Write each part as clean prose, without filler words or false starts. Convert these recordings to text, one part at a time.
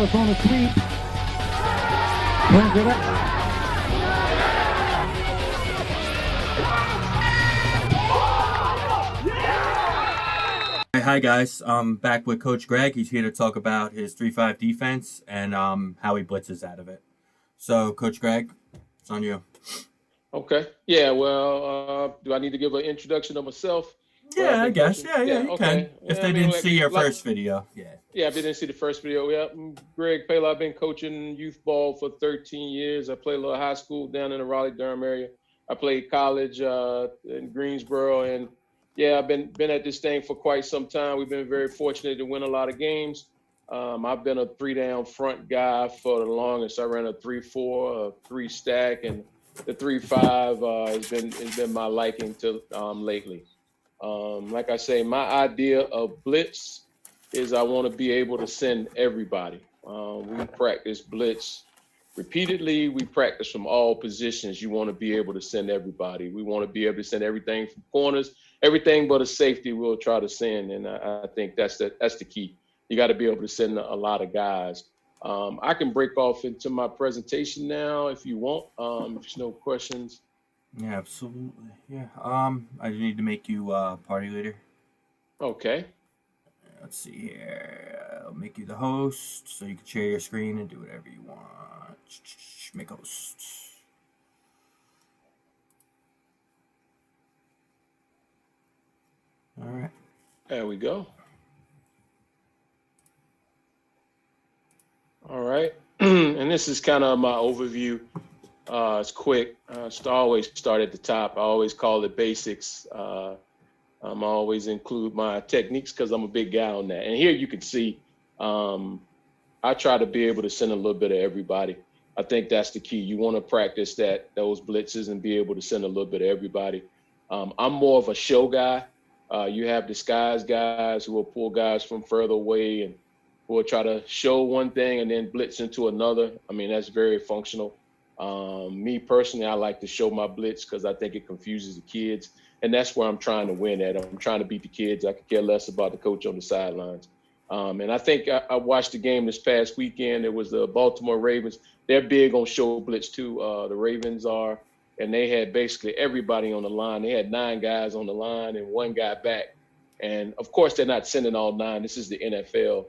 Dallas on a sweep. Brings it up. Hi guys, I'm back with Coach Greg. He's here to talk about his 3-5 defense and how he blitzes out of it. So, Coach Greg, it's on you. Okay. Yeah. Well, do I need to give an introduction of myself? Where I've Yeah, I been guess. coaching? Yeah, you Okay. can. If Yeah, I they mean, didn't see your first video, yeah. Yeah, if they didn't see the first video, yeah. Greg Payla. I've been coaching youth ball for 13 years. I played a little high school down in the Raleigh-Durham area. I played college in Greensboro, and yeah, I've been at this thing for quite some time. We've been very fortunate to win a lot of games. I've been a 3-down front guy for the longest. I ran a 3-4, a 3-stack, and the 3-5 has been my liking to lately. Like I say, my idea of blitz is I want to be able to send everybody. We practice blitz repeatedly. We practice from all positions. You want to be able to send everybody. We want to be able to send everything from corners, everything but a safety we'll try to send. And I think that's the key. You got to be able to send a lot of guys. I can break off into my presentation now if you want. If there's no questions. Yeah, absolutely. Yeah. I need to make you party leader. Okay. Let's see here. I'll make you the host so you can share your screen and do whatever you want. Make host. All right. There we go. All right. And this is kind of my overview. It's quick. Always start at the top. I always call it basics. I'm always include my techniques because I'm a big guy on that. And here you can see, I try to be able to send a little bit of everybody. I think that's the key. You want to practice those blitzes and be able to send a little bit of everybody. I'm more of a show guy. You have disguise guys who will pull guys from further away and who will try to show one thing and then blitz into another. I mean, that's very functional. Me personally, I like to show my blitz because I think it confuses the kids. And that's where I'm trying to win at. I'm trying to beat the kids. I could care less about the coach on the sidelines. And I think I watched the game this past weekend. It was the Baltimore Ravens. They're big on show blitz too. The Ravens are. And they had basically everybody on the line. They had 9 guys on the line and 1 guy back. And, of course, they're not sending all 9. This is the NFL.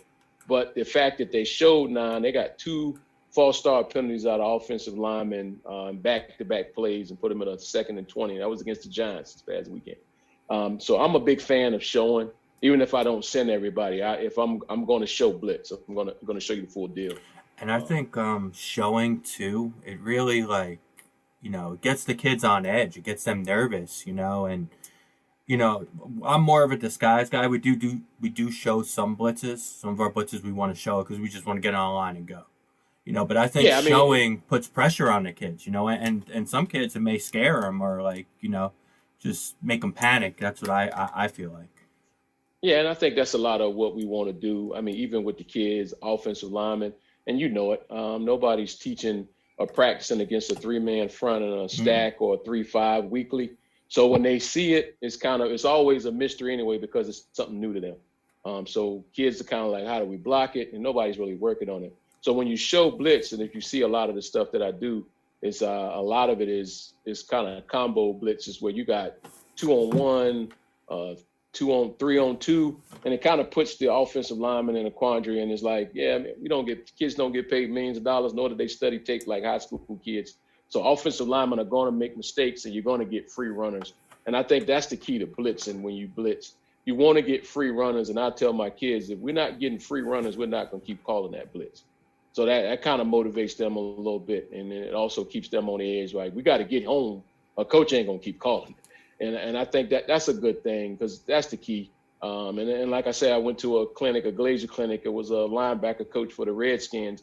But the fact that they showed 9, they got 2 false start penalties out of offensive linemen back-to-back plays and put them in a 2nd and 20. That was against the Giants this past weekend. So I'm a big fan of showing, even if I don't send everybody. If I'm going to show blitz, I'm going to show you the full deal. And I think showing too, it really it gets the kids on edge. It gets them nervous, and I'm more of a disguise guy. We do show some blitzes. Some of our blitzes we want to show because we just want to get online and go. But I think showing puts pressure on the kids, and some kids it may scare them or just make them panic. That's what I feel like. Yeah, and I think that's a lot of what we want to do. I mean, even with the kids, offensive linemen, and nobody's teaching or practicing against a 3-man front and a stack or a 3-5 weekly. So when they see it, it's always a mystery anyway because it's something new to them. So kids are kind of like, how do we block it? And nobody's really working on it. So when you show blitz, and if you see a lot of the stuff that I do, it's a lot of it is kind of combo blitzes where you got 2-on-1, 3-on-2, and it kind of puts the offensive lineman in a quandary. And it's like, yeah, man, kids don't get paid millions of dollars, nor do they study tape like high school kids. So offensive linemen are going to make mistakes, and you're going to get free runners. And I think that's the key to blitzing. When you blitz, you want to get free runners. And I tell my kids, if we're not getting free runners, we're not going to keep calling that blitz. So that kind of motivates them a little bit. And it also keeps them on the edge, right? We got to get home. A coach ain't going to keep calling it. And I think that's a good thing because that's the key. And like I said, I went to a Glazer clinic. It was a linebacker coach for the Redskins.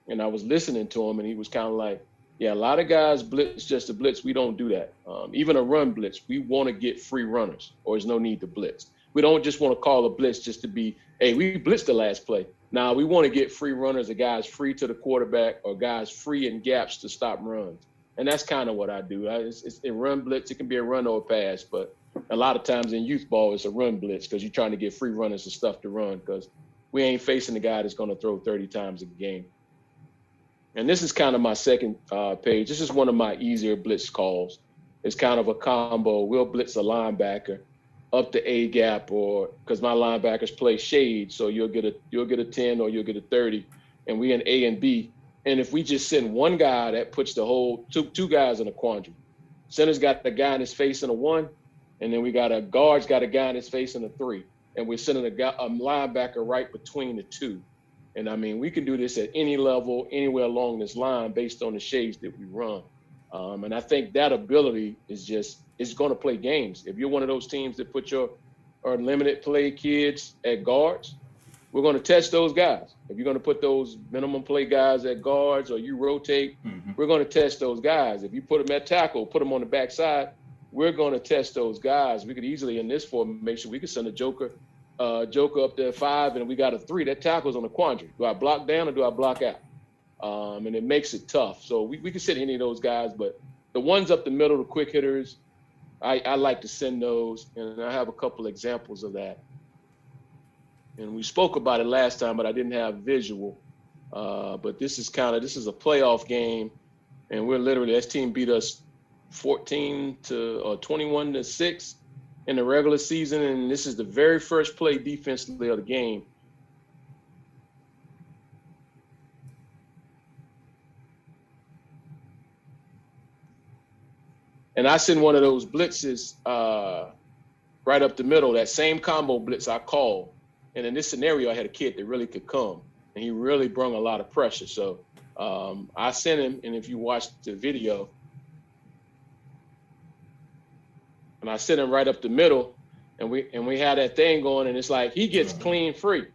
And I was listening to him, and he was kind of like, yeah, a lot of guys blitz just to blitz. We don't do that. Even a run blitz, we want to get free runners, or there's no need to blitz. We don't just want to call a blitz just to be, hey, we blitzed the last play. Now we want to get free runners, or guys free to the quarterback, or guys free in gaps to stop runs. And that's kind of what I do. It's a run blitz. It can be a run or a pass, but a lot of times in youth ball, it's a run blitz because you're trying to get free runners and stuff to run because we ain't facing the guy that's going to throw 30 times a game. And this is kind of my second page. This is one of my easier blitz calls. It's kind of a combo. We'll blitz a linebacker up the A gap, or because my linebackers play shade, so you'll get a 10 or you'll get a 30, and we in A and B. And if we just send one guy, that puts the whole two guys in a quandary. Center's got the guy in his face in a 1, and then we got a guard's got a guy in his face in a 3, and we're sending a linebacker right between the 2. And I mean, we can do this at any level, anywhere along this line based on the shades that we run. And I think that ability is going to play games. If you're one of those teams that put your limited play kids at guards, we're going to test those guys. If you're going to put those minimum play guys at guards or you rotate, we're going to test those guys. If you put them at tackle, put them on the backside, we're going to test those guys. We could easily, in this formation, we could send a joker up there 5, and we got a 3. That tackle's on the quandary. Do I block down or do I block out? And it makes it tough. So we can sit any of those guys, but the ones up the middle, the quick hitters, I like to send those, and I have a couple examples of that. And we spoke about it last time, but I didn't have visual. But this is a playoff game, and we're literally, this team beat us 21-6 in the regular season, and this is the very first play defensively of the game. And I send one of those blitzes right up the middle, that same combo blitz I called. And in this scenario, I had a kid that really could come, and he really brought a lot of pressure. So I sent him, and if you watch the video, and I sent him right up the middle, and we had that thing going, and it's like he gets clean free.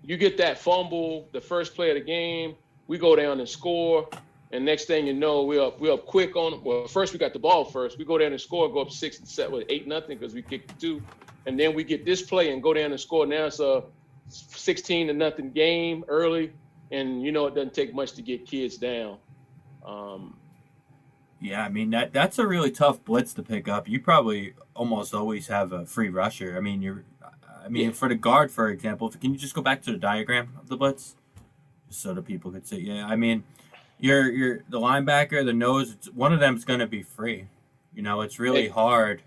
You get that fumble, the first play of the game, we go down and score. And next thing you know, we're up quick on them. Well, first we got the ball first. We go down and score, go up 6 and 7 with 8-0 because we kicked 2. And then we get this play and go down and score. Now it's a 16-0 game early. And you know it doesn't take much to get kids down. Yeah, I mean that's a really tough blitz to pick up. You probably almost always have a free rusher. I mean for the guard, for example, can you just go back to the diagram of the blitz? Just so the people could see. Yeah, I mean, You're the linebacker, the nose. One of them's going to be free. You know, it's really hard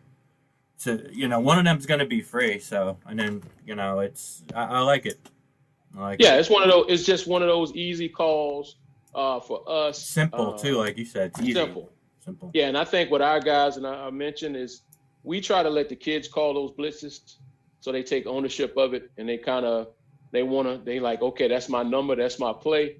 to. One of them's going to be free. So, and then it's. I like it. It's one of those. It's just one of those easy calls for us. Simple too, like you said. It's easy. Simple. Yeah, and I think what our guys and I mentioned is we try to let the kids call those blitzes, so they take ownership of it, and they like, okay, that's my number, that's my play.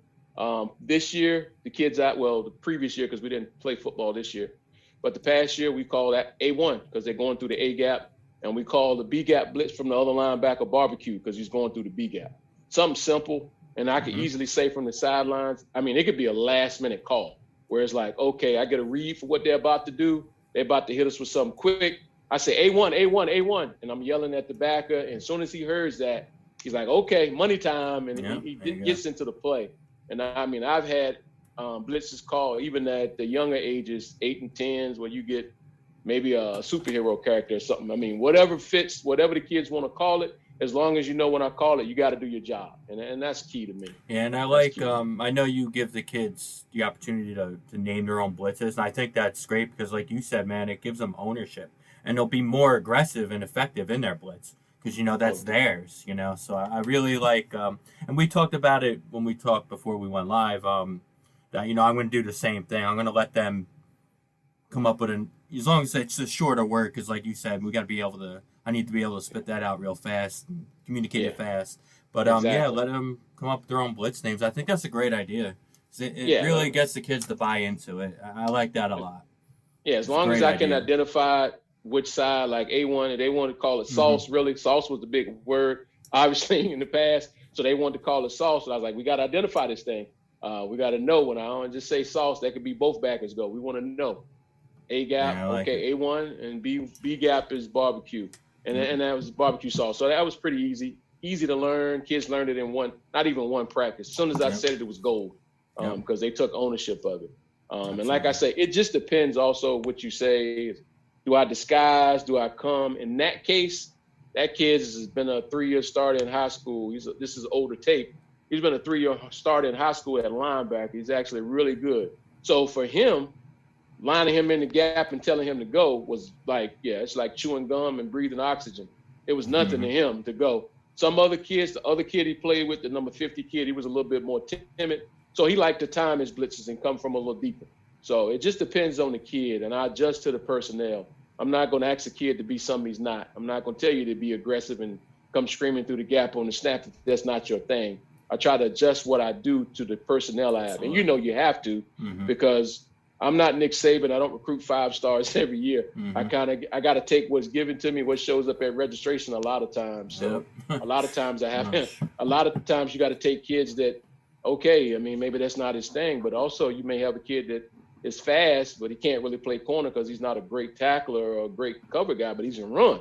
This year, the previous year, because we didn't play football this year, but the past year we call that A1 because they're going through the A gap, and we call the B gap blitz from the other linebacker barbecue because he's going through the B gap. Something simple, and I could easily say from the sidelines, I mean, it could be a last minute call where it's like, okay, I get a read for what they're about to do. They're about to hit us with something quick. I say A1, A1, A1, and I'm yelling at the backer, and as soon as he hears that, he's like, okay, money time, and he gets into the play. And I mean, I've had blitzes called even at the younger ages, 8 and 10s, where you get maybe a superhero character or something. I mean, whatever fits, whatever the kids want to call it, as long as you know when I call it, you got to do your job. And that's key to me. Yeah, and I know you give the kids the opportunity to name their own blitzes. And I think that's great because, like you said, man, it gives them ownership. And they'll be more aggressive and effective in their blitz. Because, that's theirs, So I really like, and we talked about it when we talked before we went live, that, I'm going to do the same thing. I'm going to let them come up with as long as it's a shorter word, because like you said, I need to be able to spit that out real fast and communicate it fast. But, exactly. Let them come up with their own blitz names. I think that's a great idea. It really gets the kids to buy into it. I like that a lot. Yeah, as long as I can identify which side, like A1, and they want to call it sauce, really. Sauce was the big word, obviously, in the past. So they wanted to call it sauce. And I was like, we got to identify this thing. We got to know. When I don't just say sauce, that could be both backers go. We want to know. A gap, okay, A1, and B gap is barbecue. And that was barbecue sauce. So that was pretty easy to learn. Kids learned it in not even one practice. As soon as I said it, it was gold because they took ownership of it. And like I say, it just depends also what you say. Do I disguise? Do I come? In that case, That kid has been a 3-year starter in high school. This is older tape. He's been a 3-year starter in high school at linebacker. He's actually really good. So for him, lining him in the gap and telling him to go was like, yeah, it's like chewing gum and breathing oxygen. It was nothing to him to go. Some other kids, the other kid he played with, the number 50 kid, he was a little bit more timid. So he liked to time his blitzes and come from a little deeper. So it just depends on the kid, and I adjust to the personnel. I'm not going to ask a kid to be something he's not. I'm not going to tell you to be aggressive and come screaming through the gap on the snap if that's not your thing. I try to adjust what I do to the personnel I have. And you know you have to because I'm not Nick Saban. I don't recruit 5 stars every year. I got to take what's given to me, what shows up at registration a lot of times. So a lot of times a lot of times you got to take kids that, okay, I mean, maybe that's not his thing, but also you may have a kid that is fast, but he can't really play corner because he's not a great tackler or a great cover guy, but he's can run.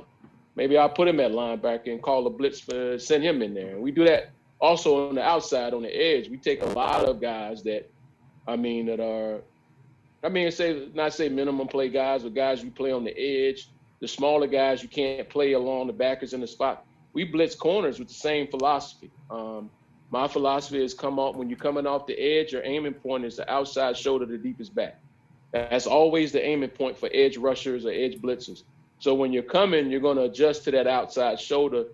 Maybe I'll put him at linebacker and call a blitz for send him in there. And we do that also on the outside, on the edge. We take a lot of guys that, say minimum play guys, but guys you play on the edge. The smaller guys you can't play along the backers in the spot. We blitz corners with the same philosophy. My philosophy is when you're coming off the edge, your aiming point is the outside shoulder, the deepest back. That's always the aiming point for edge rushers or edge blitzers. So when you're coming, you're going to adjust to that outside shoulder,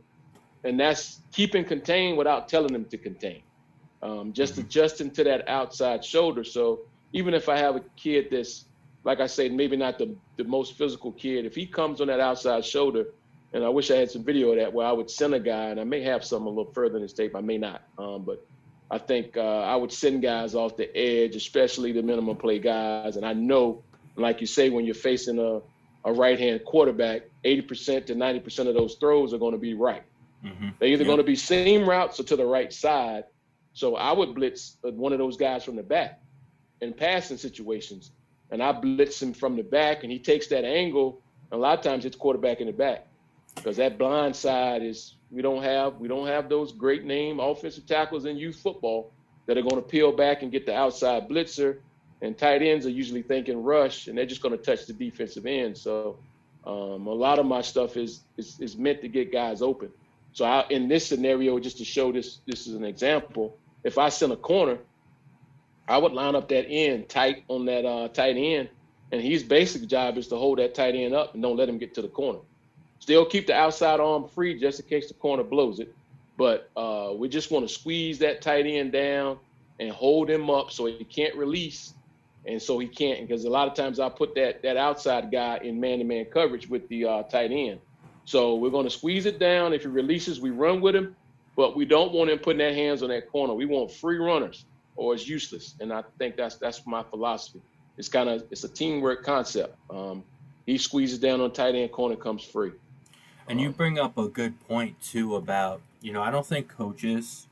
and that's keeping contained without telling them to contain. Just adjusting to that outside shoulder. So even if I have a kid that's, like I say, maybe not the most physical kid, if he comes on that outside shoulder, and I wish I had some video of that where I would send a guy, and I may have some a little further in this tape, I may not. But I think I would send guys off the edge, especially the minimum play guys. And I know, like you say, when you're facing a right-hand quarterback, 80% to 90% of those throws are going to be right. They're either going to be seam routes or to the right side. So I would blitz one of those guys from the back in passing situations. And I blitz him from the back, and he takes that angle. And a lot of times it's quarterback in the back. Because that blind side is we don't have those great name offensive tackles in youth football that are going to peel back and get the outside blitzer, and tight ends are usually thinking rush, and they're just going to touch the defensive end. So a lot of my stuff is meant to get guys open. So in this scenario, just to show this is an example, if I send a corner, I would line up that end tight on that tight end, and his basic job is to hold that tight end up and don't let him get to the corner. Still keep the outside arm free just in case the corner blows it. But we just want to squeeze that tight end down and hold him up so he can't release. And so he can't, because a lot of times I put that outside guy in man-to-man coverage with the tight end. So we're going to squeeze it down. If he releases, we run with him. But we don't want him putting their hands on that corner. We want free runners, or it's useless. And I think that's my philosophy. It's a teamwork concept. He squeezes down on tight end, corner comes free. And you bring up a good point, too, about, I don't think coaches,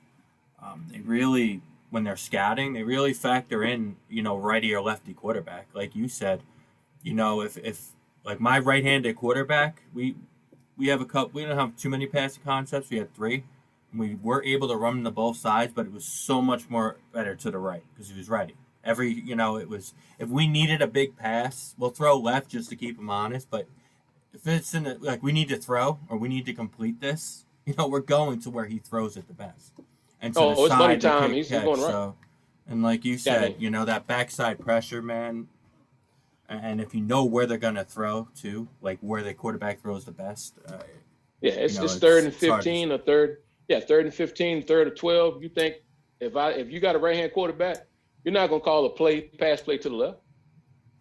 they really, when they're scouting, they really factor in, righty or lefty quarterback. Like you said, if like my right-handed quarterback, we have we don't have too many passing concepts. We had 3. And we were able to run to both sides, but it was so much more better to the right because he was righty. It was, if we needed a big pass, we'll throw left just to keep him honest, but if it's we need to throw or we need to complete this, we're going to where he throws it the best. And so it's money time. He's going right. So, and like you said, that backside pressure, man. And if you know where they're gonna throw to, like where the quarterback throws the best. It's 3rd and 15 or third. Yeah, 3rd and 15, 3rd or 12. You think if you got a right hand quarterback, you're not gonna call a pass play to the left.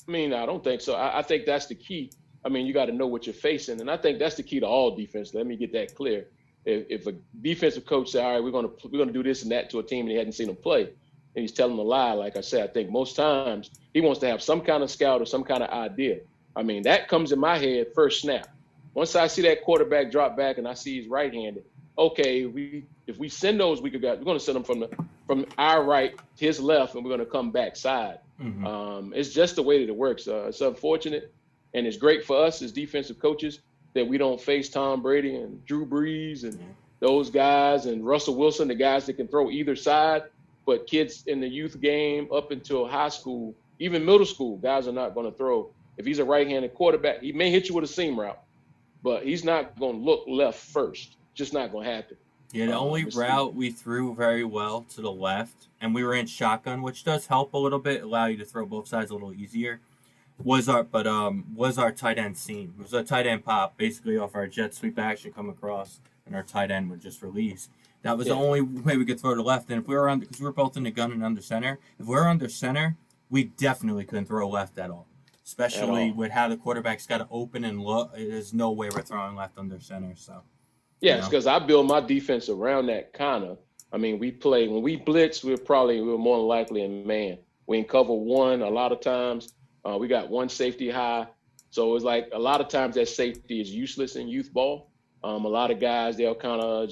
I mean, I don't think so. I think that's the key. I mean, you got to know what you're facing, and I think that's the key to all defense. Let me get that clear. If a defensive coach say, "All right, we're gonna do this and that" to a team and he hadn't seen them play, and he's telling them a lie, like I said, I think most times he wants to have some kind of scout or some kind of idea. I mean, that comes in my head first snap. Once I see that quarterback drop back and I see he's right-handed, okay, if we send those weaker guys, we're going to send them from our right to his left, and we're going to come backside. It's just the way that it works. It's unfortunate. And it's great for us as defensive coaches that we don't face Tom Brady and Drew Brees and those guys and Russell Wilson, the guys that can throw either side. But kids in the youth game up until high school, even middle school, guys are not going to throw. If he's a right-handed quarterback, he may hit you with a seam route. but he's not going to look left first. Just not going to happen. Yeah, the only route we threw very well to the left, and we were in shotgun, which does help a little bit, allow you to throw both sides a little easier. Was our tight end seam? It was a tight end pop, basically off our jet sweep action come across, and our tight end would just release. That was the only way we could throw to left. And if we were on, because we were both in the gun and under center, if we were under center, we definitely couldn't throw left at all. Especially with how the quarterback's got to open and look. There's no way we're throwing left under center. So. Yes, because I build my defense around that kind of. I mean, when we blitz, we're more than likely in man. We in cover one a lot of times. We got one safety high. So it's like a lot of times that safety is useless in youth ball. A lot of guys, they'll kind of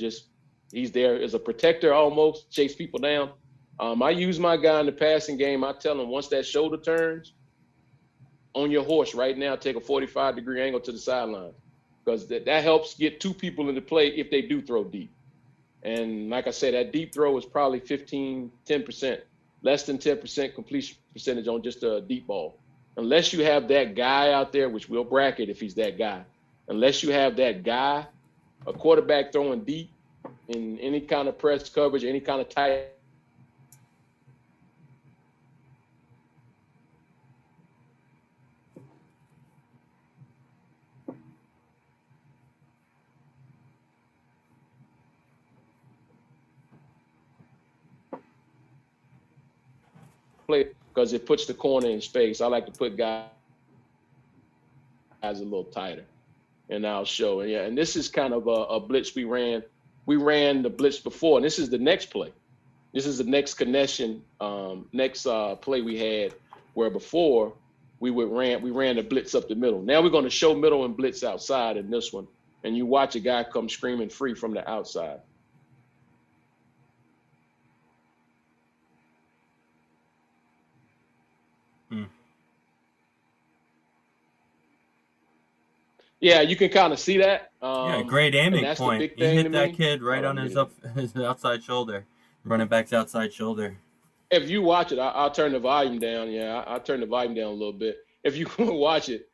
he's there as a protector almost, chase people down. I use my guy in the passing game. I tell him once that shoulder turns, on your horse right now, take a 45-degree angle to the sideline. Because that helps get two people into play if they do throw deep. And like I said, that deep throw is probably 10%, less than 10% completion percentage on just a deep ball. Unless you have that guy out there, which we'll bracket if he's that guy. Unless you have that guy, a quarterback throwing deep in any kind of press coverage, any kind of tight play, because it puts the corner in space. I like to put guys a little tighter, and I'll show. And this is kind of a blitz we ran. We ran the blitz before, and this is the next play. This is the next connection, next play we had, where before we ran the blitz up the middle. Now we're going to show middle and blitz outside in this one, and you watch a guy come screaming free from the outside. Yeah, you can kind of see that. Great aiming point. He hit that kid right on his outside shoulder, running back's outside shoulder. If you watch it, I'll turn the volume down. Yeah, I'll turn the volume down a little bit. If you watch it,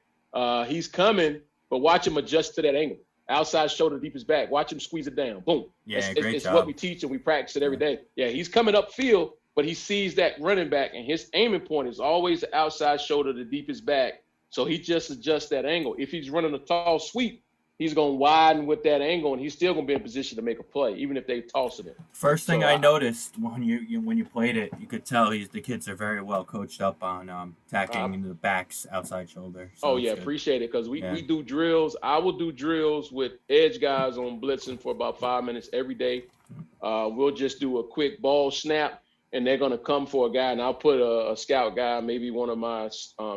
he's coming, but watch him adjust to that angle. Outside shoulder, deep his back. Watch him squeeze it down. Boom. Yeah, it's what we teach and we practice it every day. Yeah, he's coming upfield, but he sees that running back, and his aiming point is always the outside shoulder, the deepest back. So he just adjusts that angle. If he's running a tall sweep, he's going to widen with that angle, and he's still going to be in position to make a play, even if they toss it in. First thing I noticed when you played it, you could tell the kids are very well coached up on attacking the back's outside shoulder. So appreciate it, because we do drills. I will do drills with edge guys on blitzing for about 5 minutes every day. We'll just do a quick ball snap, and they're going to come for a guy, and I'll put a scout guy, maybe one of my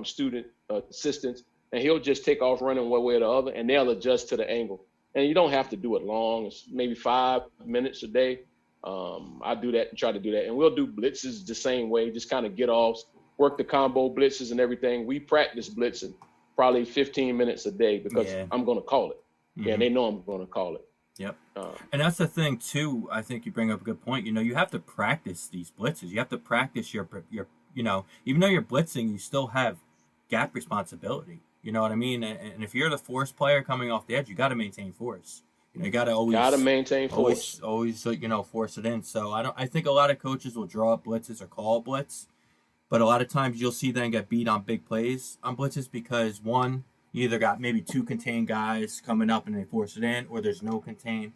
student assistants, and he'll just take off running one way or the other, and they'll adjust to the angle. And you don't have to do it long. It's maybe 5 minutes a day. I do that and try to do that. And we'll do blitzes the same way, just kind of get off, work the combo blitzes and everything. We practice blitzing probably 15 minutes a day because I'm going to call it. Mm-hmm. Yeah, they know I'm going to call it. Yep. And that's the thing, too. I think you bring up a good point. You have to practice these blitzes. You have to practice your even though you're blitzing, you still have gap responsibility. You know what I mean? And if you're the force player coming off the edge, you got to maintain force. You got to always maintain force. Always force it in. So I think a lot of coaches will draw up blitzes or call a blitz, but a lot of times you'll see them get beat on big plays on blitzes because one, you either got maybe two contained guys coming up and they force it in, or there's no contain.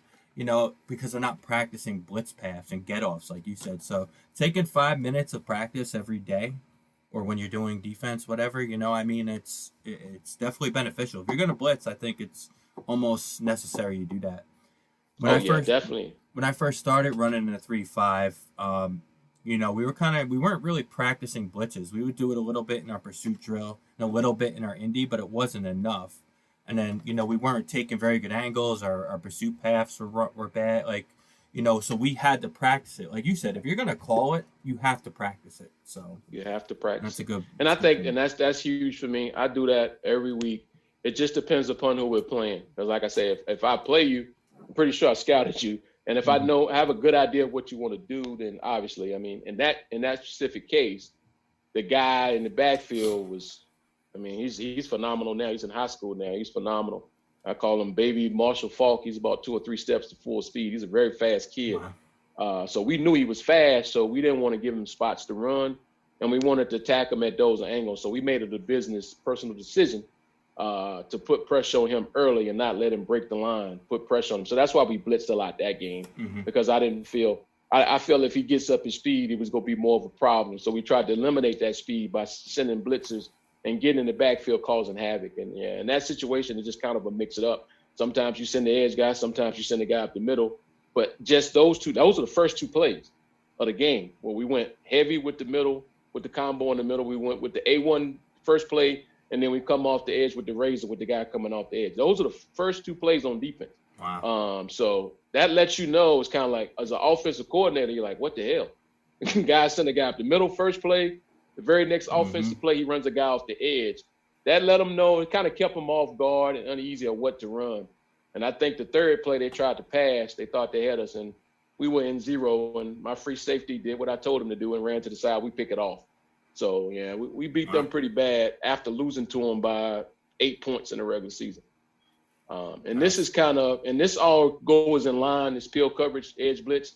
Because they're not practicing blitz paths and get offs like you said. So taking 5 minutes of practice every day, or when you're doing defense, whatever, it's definitely beneficial. If you're going to blitz, I think it's almost necessary you do that. Definitely. When I first started running in a 3-5, we weren't really practicing blitzes. We would do it a little bit in our pursuit drill and a little bit in our indie, but it wasn't enough. And then, we weren't taking very good angles. Our pursuit paths were bad. So we had to practice it. Like you said, if you're going to call it, you have to practice it. So you have to practice. That's a good. And I think, and that's huge for me. I do that every week. It just depends upon who we're playing. Because like I say, if I play you, I'm pretty sure I scouted you. And if I have a good idea of what you want to do, then obviously, in that specific case, the guy in the backfield was, he's phenomenal now. He's in high school now. He's phenomenal. I call him Baby Marshall Falk. He's about 2 or 3 steps to full speed. He's a very fast kid. Wow. So we knew he was fast, so we didn't want to give him spots to run, and we wanted to attack him at those angles. So we made it a personal decision to put pressure on him early and not let him break the line, put pressure on him. So that's why we blitzed a lot that game, because I didn't feel I felt if he gets up his speed, it was going to be more of a problem. So we tried to eliminate that speed by sending blitzers and getting in the backfield, causing havoc. And yeah, in that situation, it's just kind of a mix it up. Sometimes you send the edge guy, sometimes you send the guy up the middle. But just those are the first 2 plays of the game where we went heavy with the middle, with the combo in the middle. We went with the A1 first play, and then we come off the edge with the razor with the guy coming off the edge. Those are the first 2 plays on defense. Wow. So that lets you know, it's kind of like, as an offensive coordinator, you're like, what the hell? Guy sent a guy up the middle first play. The very next offensive play, he runs a guy off the edge. That let them know, it kind of kept them off guard and uneasy of what to run. And I think the third play they tried to pass, they thought they had us, and we were in 0, and my free safety did what I told him to do and ran to the side. We pick it off. So, yeah, we beat them pretty bad after losing to them by 8 points in the regular season. And this is and this all goes in line, this peel coverage, edge blitz.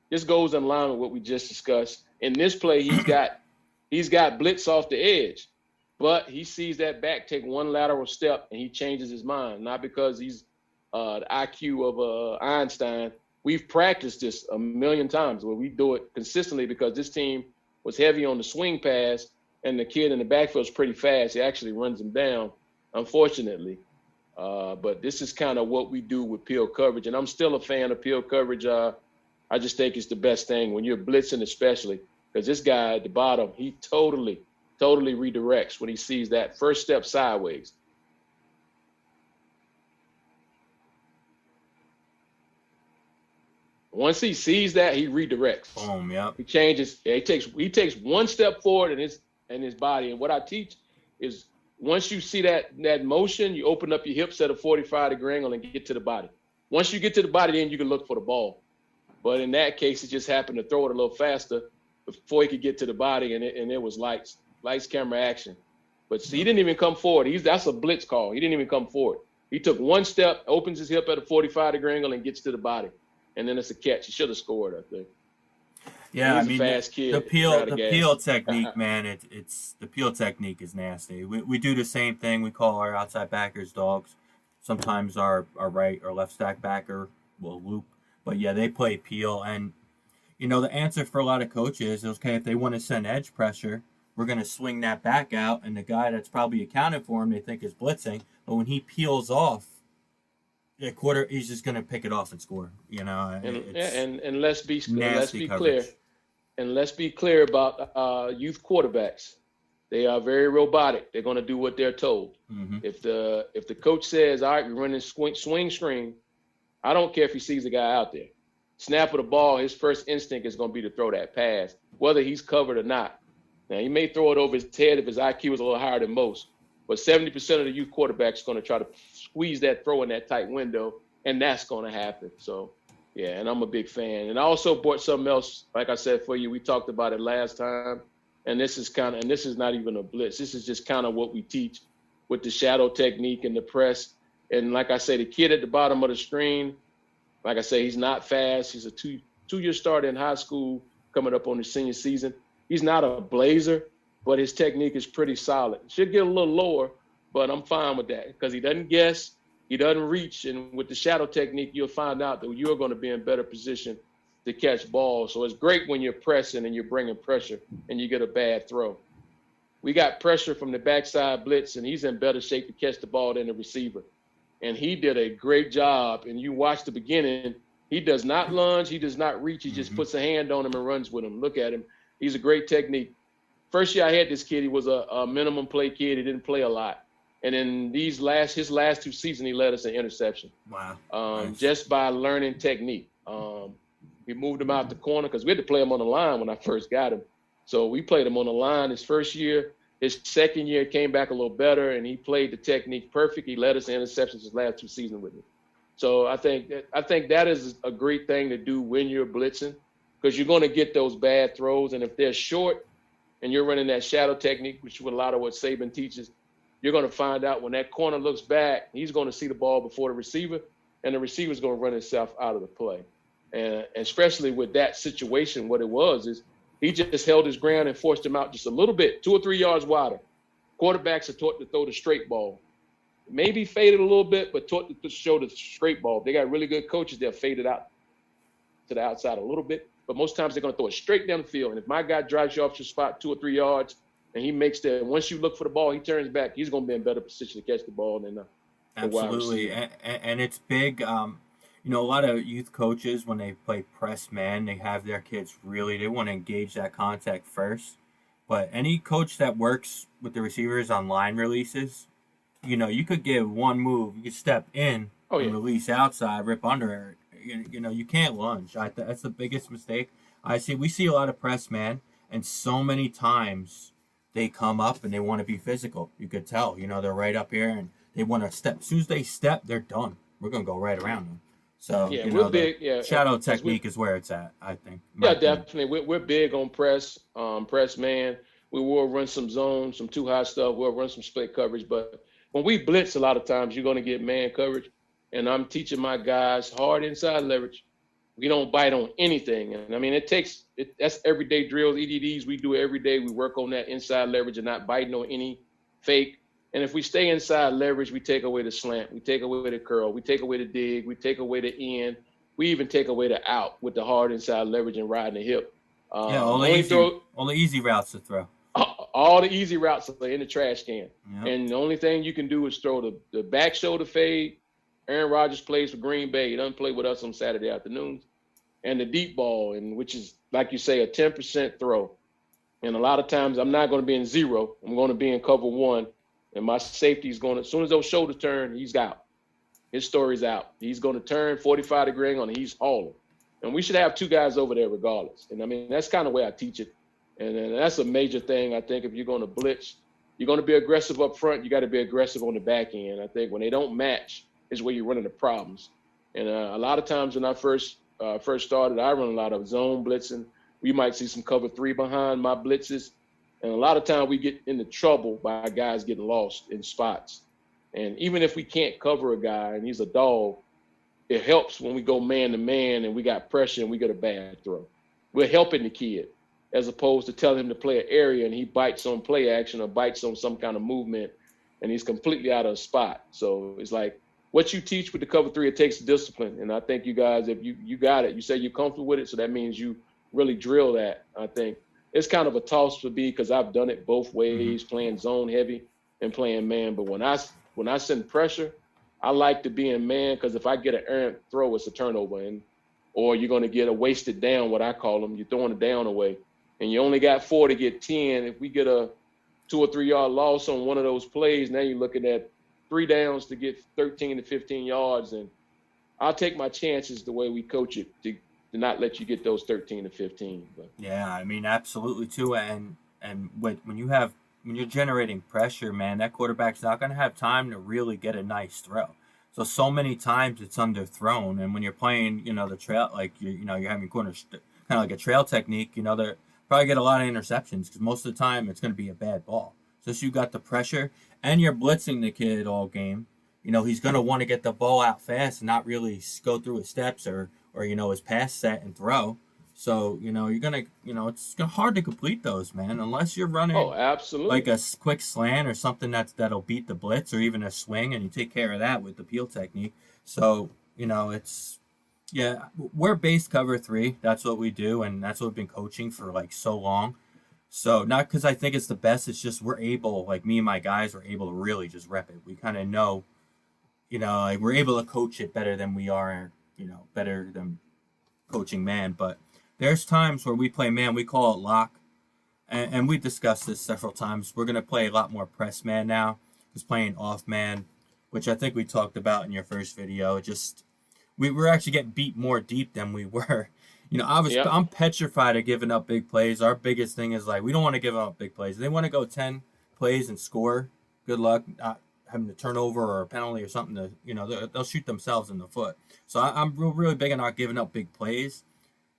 This goes in line with what we just discussed. In this play, he's got blitz off the edge, but he sees that back take one lateral step and he changes his mind, not because he's the IQ of Einstein. We've practiced this a million times where we do it consistently because this team was heavy on the swing pass and the kid in the backfield is pretty fast. He actually runs him down, unfortunately. But this is kind of what we do with peel coverage. And I'm still a fan of peel coverage. I just think it's the best thing when you're blitzing, especially because this guy at the bottom, he totally redirects when he sees that first step sideways. Once he sees that, he redirects. Boom, yep. He changes. He takes 1 step forward in his body. And what I teach is once you see that motion, you open up your hips at a 45-degree angle and get to the body. Once you get to the body, then you can look for the ball. But in that case, it just happened to throw it a little faster before he could get to the body, and it was lights, camera, action. But see, he didn't even come forward. That's a blitz call. He didn't even come forward. He took 1 step, opens his hip at a 45-degree angle, and gets to the body. And then it's a catch. He should have scored, I think. Yeah, He's a fast kid. The peel technique, man. It's the peel technique is nasty. We do the same thing. We call our outside backers dogs. Sometimes our right or left stack backer will loop, but yeah, they play peel. And the answer for a lot of coaches is, okay, if they want to send edge pressure, we're going to swing that back out, and the guy that's probably accounted for him they think is blitzing, but when he peels off, he's just going to pick it off and score. And let's be coverage. clear. And let's be clear about youth quarterbacks. They are very robotic. They're going to do what they're told. Mm-hmm. If the coach says, all right, we're running swing screen, I don't care if he sees the guy out there. Snap of the ball, his first instinct is going to be to throw that pass, whether he's covered or not. Now, he may throw it over his head if his IQ is a little higher than most, but 70% of the youth quarterbacks are going to try to squeeze that throw in that tight window, and that's going to happen. So, yeah, and I'm a big fan. And I also brought something else, like I said, for you. We talked about it last time, and this is not even a blitz. This is just kind of what we teach with the shadow technique and the press. And like I say, the kid at the bottom of the screen, like I say, he's not fast. He's a two-year starter in high school coming up on his senior season. He's not a blazer, but his technique is pretty solid. Should get a little lower, but I'm fine with that because he doesn't guess, he doesn't reach, and with the shadow technique, you'll find out that you're going to be in better position to catch balls. So it's great when you're pressing and you're bringing pressure and you get a bad throw. We got pressure from the backside blitz, and he's in better shape to catch the ball than the receiver. And he did a great job. And you watch the beginning, he does not lunge, he does not reach, he just puts a hand on him and runs with him. Look at him. He's a great technique. First year I had this kid, he was a minimum play kid. He didn't play a lot. And in his last 2 seasons, he led us an interception. Wow. Nice. Just by learning technique. We moved him out the corner because we had to play him on the line when I first got him. So we played him on the line his first year. His second year came back a little better, and he played the technique perfect. He led us in interceptions his last 2 seasons with me. So I think that is a great thing to do when you're blitzing because you're going to get those bad throws. And if they're short and you're running that shadow technique, which is a lot of what Saban teaches, you're going to find out when that corner looks back, he's going to see the ball before the receiver, and the receiver's going to run himself out of the play. And especially with that situation, what it was is he just held his ground and forced him out just a little bit, 2 or 3 yards wider. Quarterbacks are taught to throw the straight ball. Maybe faded a little bit, but taught to show the straight ball. They got really good coaches. They'll fade it out to the outside a little bit, but most times they're going to throw it straight down the field. And if my guy drives you off your spot 2 or 3 yards, and he makes that, once you look for the ball, he turns back, he's going to be in better position to catch the ball than the wide Absolutely, receiver. and it's big. You know, a lot of youth coaches when they play press man, they have their kids really they want to engage that contact first. But any coach that works with the receivers on line releases, you know, you could give one move, you could step in Oh, and yeah. release outside, rip under. You know, you can't lunge. That's the biggest mistake I see. We see a lot of press man, and so many times they come up and they want to be physical. You could tell, you know, they're right up here and they want to step. As soon as they step, they're done. We're gonna go right around them. So Yeah, you we're know, the big. Yeah, shadow as we technique is where it's at. I think. In my Yeah, opinion. definitely. We're big on press man. We will run some zone, some too high stuff. We'll run some split coverage. But when we blitz, a lot of times you're going to get man coverage. And I'm teaching my guys hard inside leverage. We don't bite on anything. And I mean, that's everyday drills, EDDs. We do it every day. We work on that inside leverage and not biting on any fake. And if we stay inside leverage, we take away the slant, we take away the curl, we take away the dig, we take away the in, we even take away the out with the hard inside leverage and riding the hip. Yeah, Only throw all the easy routes to throw. all the easy routes are in the trash can. Yep. And the only thing you can do is throw the back shoulder fade. Aaron Rodgers plays for Green Bay. He doesn't play with us on Saturday afternoons. And the deep ball, and which is, like you say, a 10% throw. And a lot of times I'm not going to be in zero. I'm going to be in cover one. And my safety is going to, as soon as those shoulders turn, he's out. His story's out. He's going to turn 45-degree angle, and he's hauling. And we should have 2 guys over there regardless. And I mean, that's kind of the way I teach it. And that's a major thing. I think if you're going to blitz, you're going to be aggressive up front. You got to be aggressive on the back end. I think when they don't match is where you run into problems. And a lot of times when I first started, I run a lot of zone blitzing. We might see some cover 3 behind my blitzes. And a lot of time we get into trouble by guys getting lost in spots. And even if we can't cover a guy and he's a dog, it helps when we go man to man and we got pressure and we get a bad throw. We're helping the kid as opposed to telling him to play an area and he bites on play action or bites on some kind of movement and he's completely out of spot. So it's like what you teach with the cover 3, it takes discipline. And I think you guys, if you got it, you say you're comfortable with it, so that means you really drill that. I think it's kind of a toss for me because I've done it both ways, playing zone heavy and playing man. But when I send pressure, I like to be in man because if I get an errant throw, it's a turnover, or you're going to get a wasted down, what I call them. You're throwing a down away, and you only got 4 to get 10. If we get a 2 or 3 yard loss on one of those plays, now you're looking at 3 downs to get 13 to 15 yards. And I'll take my chances the way we coach it to not let you get those 13 to 15. But. Yeah, I mean, absolutely too. And when you're generating pressure, man, that quarterback's not going to have time to really get a nice throw. So many times it's underthrown, and when you're playing, you know, the trail, like you're having corners, kind of like a trail technique, you know, they're probably get a lot of interceptions because most of the time it's going to be a bad ball. So you got the pressure, and you're blitzing the kid all game. You know, he's going to want to get the ball out fast and not really go through his steps or you know, his pass set and throw. So, you know, it's hard to complete those, man, unless you're running absolutely like a quick slant or something that'll beat the blitz or even a swing, and you take care of that with the peel technique. So, you know, we're base cover 3. That's what we do, and that's what we've been coaching for like so long. So not because I think it's the best, it's just we're able, like me and my guys are able to really just rep it. We kind of know, you know, like we're able to coach it better than we are, you know, better than coaching man. But there's times where we play man, we call it lock. And we discussed this several times. We're going to play a lot more press man now. Just playing off man, which I think we talked about in your first video. We're actually getting beat more deep than we were. You know, I'm petrified of giving up big plays. Our biggest thing is like, we don't want to give up big plays. They want to go 10 plays and score. Good luck not having a turnover or a penalty or something to, you know, they'll shoot themselves in the foot. So I'm really big on not giving up big plays.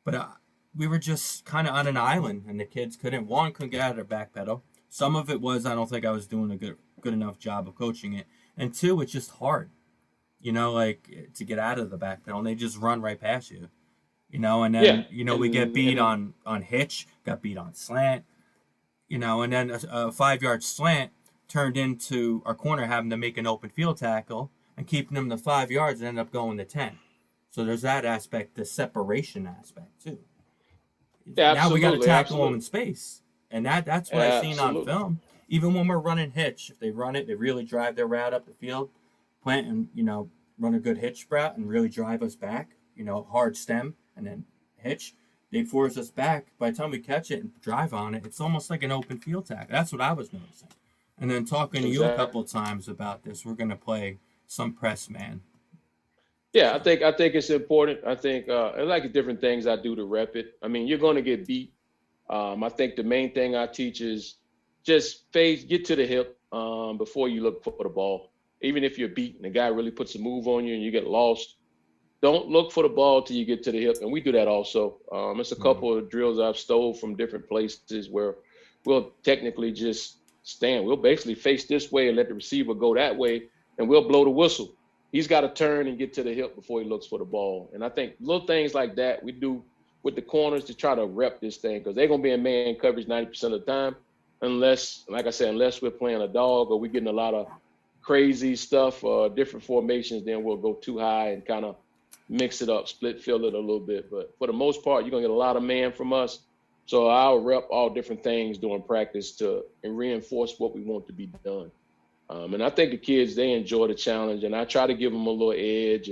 But we were just kind of on an island, and the kids couldn't get out of their back pedal. Some of it was I don't think I was doing a good enough job of coaching it, and two, it's just hard, like to get out of the backpedal, and they just run right past you, and Yeah, then we get beat and on hitch, got beat on slant, and then a 5 yard slant turned into our corner having to make an open field tackle and keeping them to 5 yards and end up going to 10. So there's that aspect, the separation aspect too. yeah, Now we got to absolutely, tackle them in absolutely, space, and that's what I've seen on absolutely. film. Even when we're running hitch, if they run it, they really drive their route up the field, plant and run a good hitch route and really drive us back. Hard stem and then hitch. They force us back. By the time we catch it and drive on it, it's almost like an open field tackle. That's what I was noticing. And then talking to you a Exactly. couple of times about this, we're going to play some press man. Yeah, So I think it's important. I think I like the different things I do to rep it. I mean, you're going to get beat. I think the main thing I teach is just get to the hip before you look for the ball. Even if you're beat and the guy really puts a move on you and you get lost, don't look for the ball till you get to the hip. And we do that also. It's a mm, couple of drills I've stole from different places where we'll technically just stand. We'll basically face this way and let the receiver go that way, and we'll blow the whistle. He's got to turn and get to the hip before he looks for the ball. And I think little things like that we do with the corners to try to rep this thing because they're going to be in man coverage 90% of the time, unless, like I said, unless we're playing a dog or we're getting a lot of crazy stuff, different formations, then we'll go too high and kind of mix it up, split field it a little bit. But for the most part, you're going to get a lot of man from us. So I'll rep all different things during practice to reinforce what we want to be done. And I think the kids, they enjoy the challenge, and I try to give them a little edge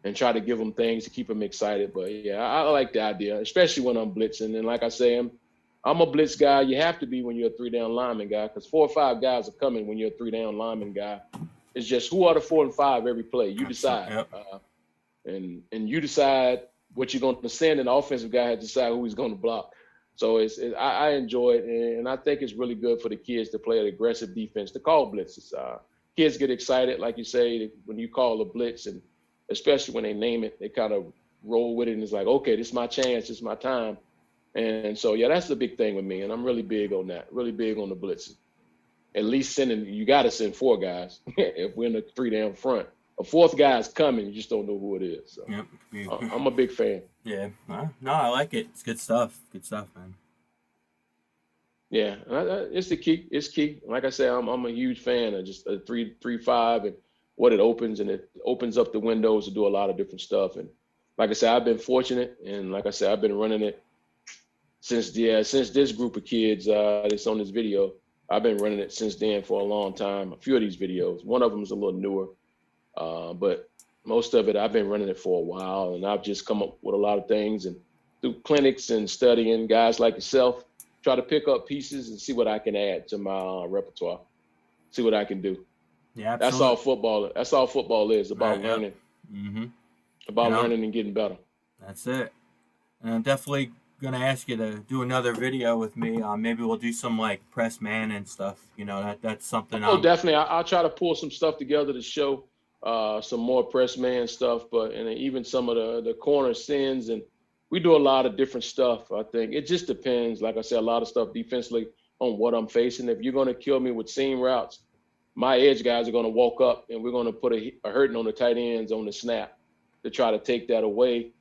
and try to give them things to keep them excited. But yeah, I like the idea, especially when I'm blitzing. And like I say, I'm a blitz guy. You have to be when you're a 3-down lineman guy, because 4 or 5 guys are coming when you're a 3-down lineman guy. It's just who are the 4 and 5 every play. You absolutely. decide, Yep. and you decide what you're going to send, and the offensive guy has to decide who he's going to block. So I enjoy it, and I think it's really good for the kids to play an aggressive defense, to call blitzes. Kids get excited, like you say, when you call a blitz, and especially when they name it, they kind of roll with it, and it's like, okay, this is my chance, this is my time. And so, yeah, that's the big thing with me, and I'm really big on that, really big on the blitzing. At least you got to send 4 guys if we're in the 3 down front. A 4th guy is coming, you just don't know who it is. So Yep. I'm a big fan. Yeah. No, I like it. It's good stuff. Good stuff, man. Yeah, it's the key. It's key. Like I said, I'm a huge fan of just a 3-3-5 and what it opens, and it opens up the windows to do a lot of different stuff. And like I said, I've been fortunate, and like I said, I've been running it since this group of kids that's on this video. I've been running it since then for a long time. A few of these videos. One of them is a little newer, but most of it I've been running it for a while, and I've just come up with a lot of things, and through clinics and studying, guys like yourself, try to pick up pieces and see what I can add to my repertoire, see what I can do. Yeah, That's all absolutely. football. That's all football is about Right. Yep. learning, Mm-hmm. about learning and getting better. That's it. And I'm definitely gonna ask you to do another video with me. Maybe we'll do some like press man and stuff. That's something Oh, I'm. definitely. I'll try to pull some stuff together to show some more press man stuff, but and even some of the corner sins, and we do a lot of different stuff. I think it just depends. Like I said, a lot of stuff defensively on what I'm facing. If you're going to kill me with seam routes, my edge guys are going to walk up, and we're going to put a hurting on the tight ends on the snap to try to take that away.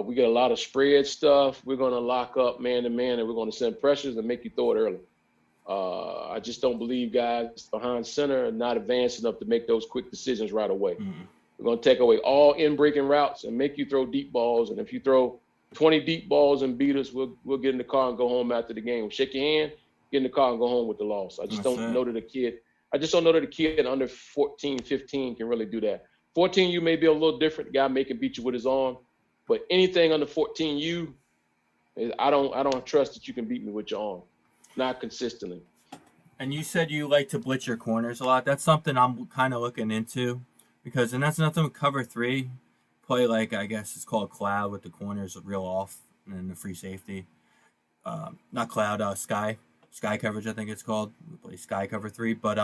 We get a lot of spread stuff. We're going to lock up man to man, and we're going to send pressures and make you throw it early. I just don't believe guys behind center are not advanced enough to make those quick decisions right away. Mm-hmm. We're going to take away all in-breaking routes and make you throw deep balls. And if you throw 20 deep balls and beat us, we'll get in the car and go home after the game. We'll shake your hand, get in the car and go home with the loss. I just don't know that a kid under 14, 15 can really do that. 14, you may be a little different. The guy may can beat you with his arm, but anything under 14, I don't trust that you can beat me with your arm. Not consistently. And you said you like to blitz your corners a lot. That's something I'm kind of looking into because, and that's nothing with cover 3. Play like, I guess it's called cloud with the corners real off and then the free safety. Not cloud, sky coverage, I think it's called. We play sky cover 3. But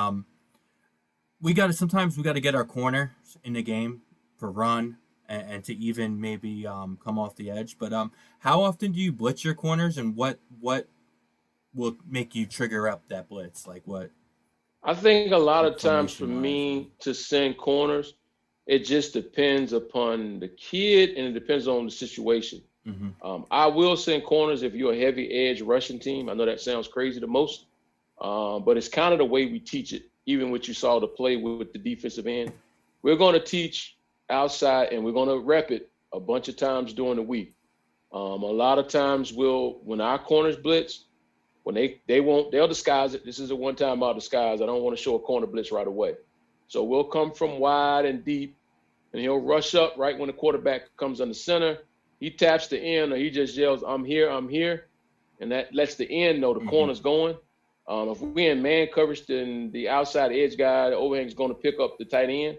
sometimes we got to get our corners in the game for run and to even maybe come off the edge. But how often do you blitz your corners, and what will make you trigger up that blitz? Like I think a lot what of times for formation wise? me to send corners, it just depends upon the kid and it depends on the situation. Mm-hmm. I will send corners if you're a heavy edge rushing team. I know that sounds crazy to most, but it's kind of the way we teach it. Even what you saw the play with the defensive end, we're going to teach outside and we're going to rep it a bunch of times during the week. A lot of times when our corners blitz, when they'll disguise it. This is a one time I'll disguise. I don't want to show a corner blitz right away. So we'll come from wide and deep, and he'll rush up right when the quarterback comes on the center. He taps the end, or he just yells, I'm here," and that lets the end know the Mm-hmm. corner's going. If we're in man coverage, then the outside edge guy, the overhang, is going to pick up the tight end.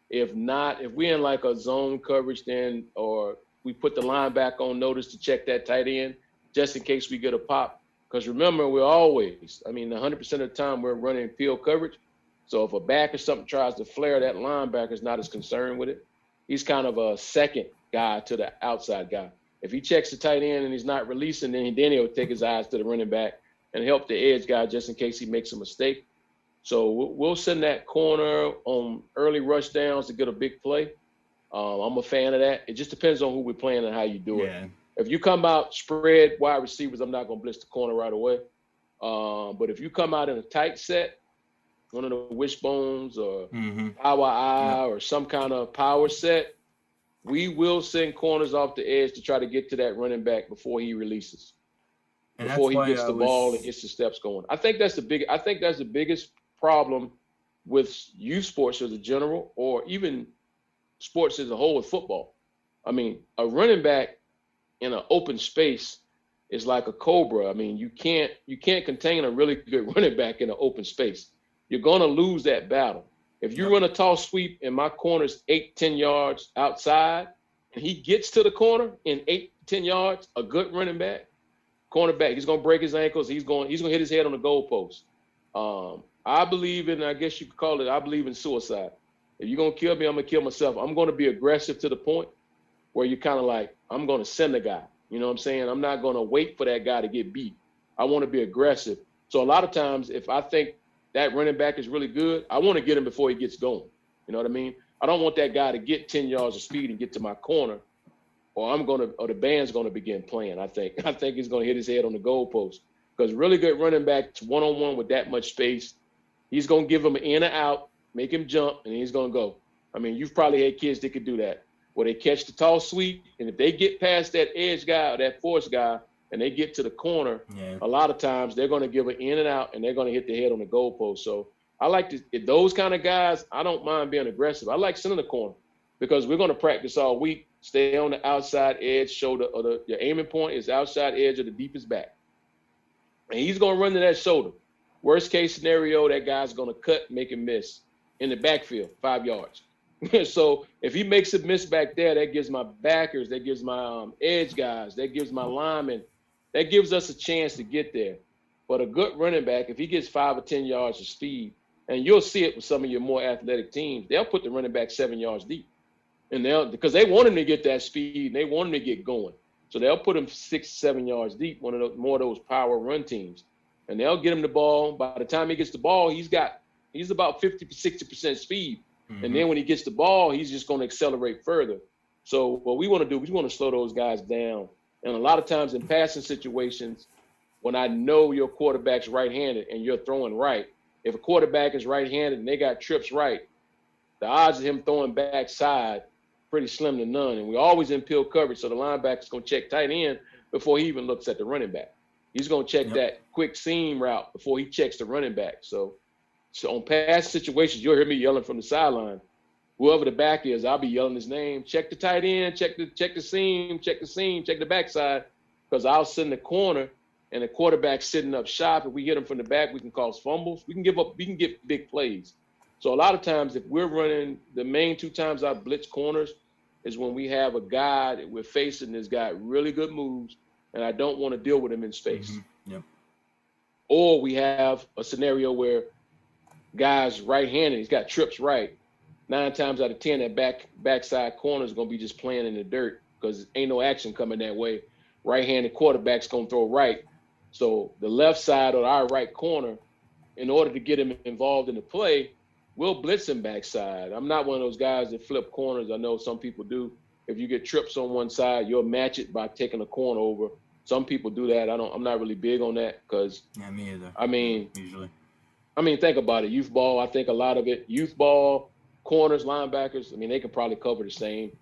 If not, if we're in like a zone coverage, then or we put the linebacker on notice to check that tight end just in case we get a pop. Because remember, 100% of the time we're running field coverage. So if a back or something tries to flare, that linebacker's not as concerned with it. He's kind of a second guy to the outside guy. If he checks the tight end and he's not releasing, then he'll take his eyes to the running back and help the edge guy just in case he makes a mistake. So we'll send that corner on early rush downs to get a big play. I'm a fan of that. It just depends on who we're playing and how you do it. If you come out spread wide receivers, I'm not going to blitz the corner right away. But if you come out in a tight set, one of the wishbones or power eye or some kind of power set, we will send corners off the edge to try to get to that running back before he releases, And before that's he why gets I the ball was. and gets the steps going. I think that's the biggest problem with youth sports as a general, or even sports as a whole with football. I mean, a running back in an open space is like a cobra. I mean, you can't contain a really good running back in an open space. You're going to lose that battle. If you run a toss sweep and my corner's 8-10 yards outside, and he gets to the corner in 8-10 yards, a good running back, cornerback, he's going to break his ankles. He's going to hit his head on the goalpost. I believe in, I guess you could call it, I believe in suicide. If you're going to kill me, I'm going to kill myself. I'm going to be aggressive to the point where you're kind of like, I'm going to send the guy. You know what I'm saying? I'm not going to wait for that guy to get beat. I want to be aggressive. So a lot of times, if I think that running back is really good, I want to get him before he gets going. You know what I mean? I don't want that guy to get 10 yards of speed and get to my corner, or the band's going to begin playing. I think he's going to hit his head on the goalpost, because really good running backs one-on-one with that much space, he's going to give him an in and out, make him jump, and he's going to go. I mean, you've probably had kids that could do that, where they catch the tall sweep, and if they get past that edge guy or that force guy and they get to the corner, a lot of times they're going to give an in and out and they're going to hit the head on the goalpost. So I like those kind of guys, I don't mind being aggressive. I like sending the corner because we're going to practice all week. Stay on the outside edge, shoulder, or your aiming point is outside edge of the deepest back. And he's going to run to that shoulder. Worst case scenario, that guy's going to cut, make him miss in the backfield, 5 yards. So if he makes a miss back there, that gives my backers, that gives my edge guys, that gives my linemen, that gives us a chance to get there. But a good running back, if he gets 5 or 10 yards of speed, and you'll see it with some of your more athletic teams, they'll put the running back 7 yards deep. And because they want him to get that speed and they want him to get going. So they'll put him 6-7 yards deep, more of those power run teams. And they'll get him the ball. By the time he gets the ball, he's about 50-60% speed. And then when he gets the ball, he's just going to accelerate further. So what we want to do, we want to slow those guys down. And a lot of times in passing situations, when I know your quarterback's right-handed and you're throwing right, if a quarterback is right-handed and they got trips right, the odds of him throwing backside pretty slim to none. And we're always in pill coverage, so the linebacker's going to check tight end before he even looks at the running back. He's going to check that quick seam route before he checks the running back. So on past situations, you'll hear me yelling from the sideline. Whoever the back is, I'll be yelling his name. Check the tight end, check the seam, check the backside, because I'll send the corner and the quarterback sitting up sharp. If we hit him from the back, we can cause fumbles. We can get big plays. So a lot of times, if we're running, the main 2 times I blitz corners is when we have a guy that we're facing that's got really good moves, and I don't want to deal with him in space. Or we have a scenario where guy's right-handed, he's got trips right. 9 times out of 10, that backside corner is going to be just playing in the dirt because ain't no action coming that way. Right-handed quarterback's going to throw right. So the left side or our right corner, in order to get him involved in the play, we'll blitz him backside. I'm not one of those guys that flip corners. I know some people do. If you get trips on one side, you'll match it by taking a corner over. Some people do that. I'm not really big on that because, Yeah, me either. Usually. Think about it. Youth ball, I think a lot of it, youth ball, corners, linebackers, they can probably cover the same.